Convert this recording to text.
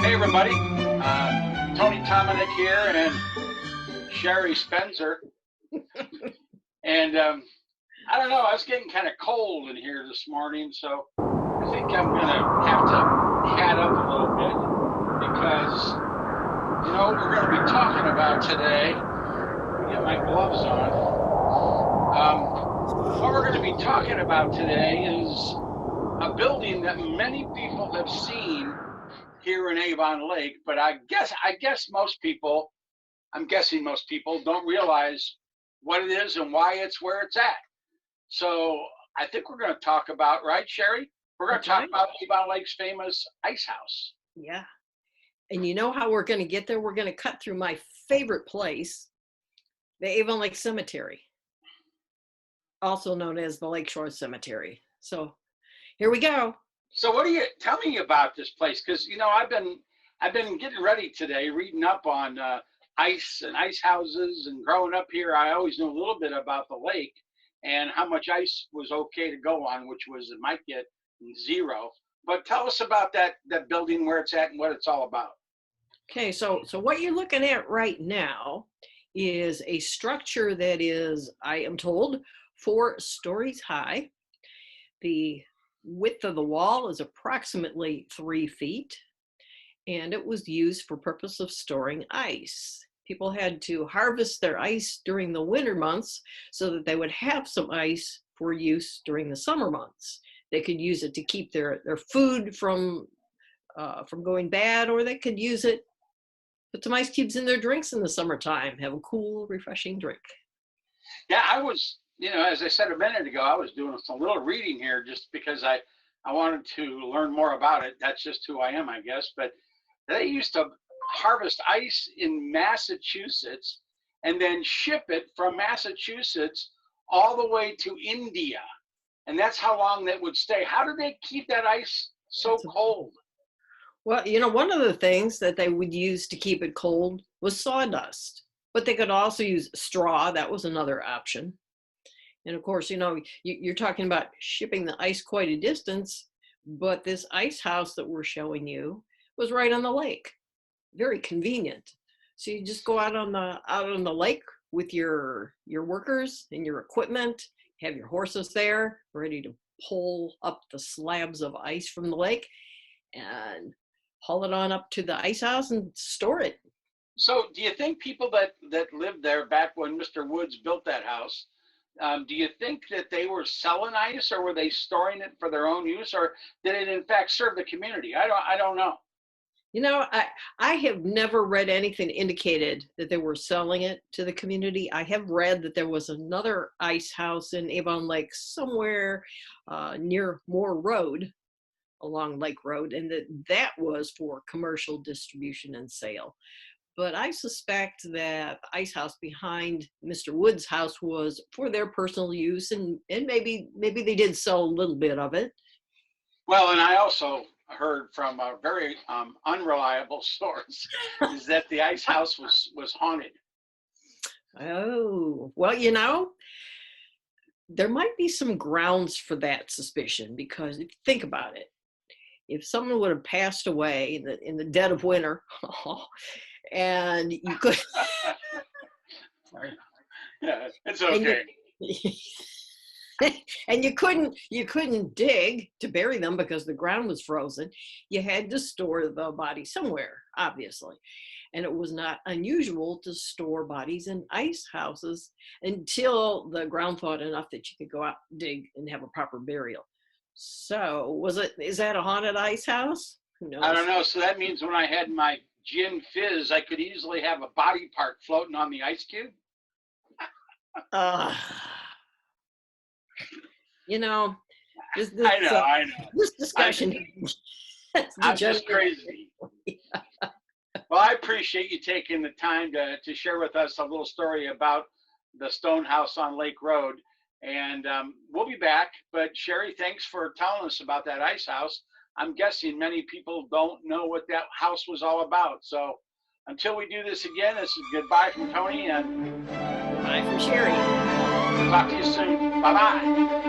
Hey everybody, Tony Tominick here and Sherry Spencer. And I don't know, I was getting kind of cold in here this morning, so I think I'm going to have to hat up a little bit because, you know, what we're going to be talking about today. Let me get my gloves on. What we're going to be talking about today is a building that many people have seen here in Avon Lake, but I guess most people, I'm guessing most people don't realize what it is and why it's where it's at. So I think we're going to talk about, right, Sherry? We're going to talk about Avon Lake's famous ice house. Yeah. And you know how we're going to get there? We're going to cut through my favorite place, the Avon Lake Cemetery, also known as the Lakeshore Cemetery. So here we go. So what do you tell me about this place? Because you know I've been getting ready today, reading up on ice and ice houses, and growing up here, I always knew a little bit about the lake and how much ice was okay to go on, which was it might get 0. But tell us about that building, where it's at, and what it's all about. Okay, so what you're looking at right now is a structure that is, I am told, 4 stories high. The width of the wall is approximately 3 feet, and it was used for purpose of storing ice. People had to harvest their ice during the winter months so that they would have some ice for use during the summer months. They could use it to keep their food from going bad, or they could use it, put some ice cubes in their drinks in the summertime, have a cool, refreshing drink. Yeah, I was, you know, as I said a minute ago, I was doing some little reading here just because I wanted to learn more about it. That's just who I am, I guess. But they used to harvest ice in Massachusetts and then ship it from Massachusetts all the way to India. And that's how long that would stay. How do they keep that ice so cold? Well, you know, one of the things that they would use to keep it cold was sawdust, but they could also use straw. That was another option. And of course, you know, you're talking about shipping the ice quite a distance, but this ice house that we're showing you was right on the lake. Very convenient. So you just go out on the lake with your workers and your equipment, have your horses there ready to pull up the slabs of ice from the lake and haul it on up to the ice house and store it. So do you think people that lived there back when Mr. Woods built that house, do you think that they were selling ice, or were they storing it for their own use, or did it in fact serve the community? I don't know. You know, I have never read anything indicated that they were selling it to the community. I have read that there was another ice house in Avon Lake somewhere near Moore Road, along Lake Road, and that was for commercial distribution and sale. But I suspect that the ice house behind Mr. Wood's house was for their personal use, and maybe they did sell a little bit of it. Well, and I also heard from a very unreliable source is that the ice house was haunted. Oh, well, you know, there might be some grounds for that suspicion, because if you think about it, if someone would have passed away in the dead of winter, and you could, yeah, it's okay. And you couldn't dig to bury them because the ground was frozen. You had to store the body somewhere, obviously. And it was not unusual to store bodies in ice houses until the ground thawed enough that you could go out, dig, and have a proper burial. So is that a haunted ice house? Who knows? I don't know. So that means when I had my gin fizz, I could easily have a body part floating on the ice cube? You know, I know. This discussion. I'm just crazy. Yeah. Well, I appreciate you taking the time to share with us a little story about the stone house on Lake Road. And we'll be back. But Sherry, thanks for telling us about that ice house. I'm guessing many people don't know what that house was all about. So until we do this again, this is goodbye from Tony and bye from Sherry. Talk to you soon. Bye-bye.